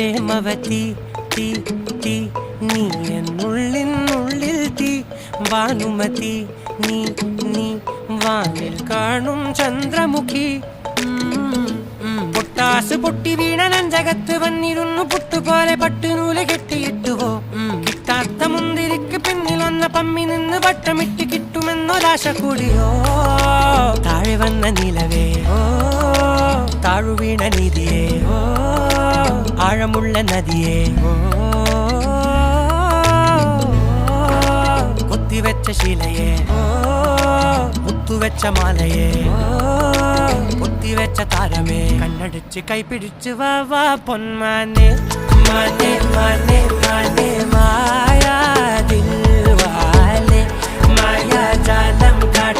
പ്രേമവതി തീ തീ നീ എന്നുള്ളിനുള്ളിൽ തീ ഭാനുമതി നീ നീ വാനിൽ കാണും ചന്ദ്രമുഖി പൊട്ടാസ് പൊട്ടി വീണ നെഞ്ചകത്ത് വന്നിരുന്നു പുട്ടുപോലെ പട്ടുനൂല് കെട്ടിയിട്ടുവോ കിട്ടാത്ത മുന്തിരിക്ക് പിന്നിൽ വന്ന പമ്മി നിന്ന് വട്ടമിട്ട് കിട്ടുമെന്നൊരാശ കൂടിയോ താഴെ വന്ന നിലവേ ഓ താഴു വീണ നിധിയേ ഓ ആഴമുള്ള നദിയേ ഓ കൊത്തിവെച്ച ശിലയേ ഓ മുത്തുവെച്ച മാലയേ പൊത്തിവെച്ച താരമേ കണ്ണടിച്ച് കൈപിടിച്ച് വാ വാ പൊന്മാനെ മാനെ മാനെ മാനെ മായാ ദിൽവാലെ മായാ ജാലം കാട്ടി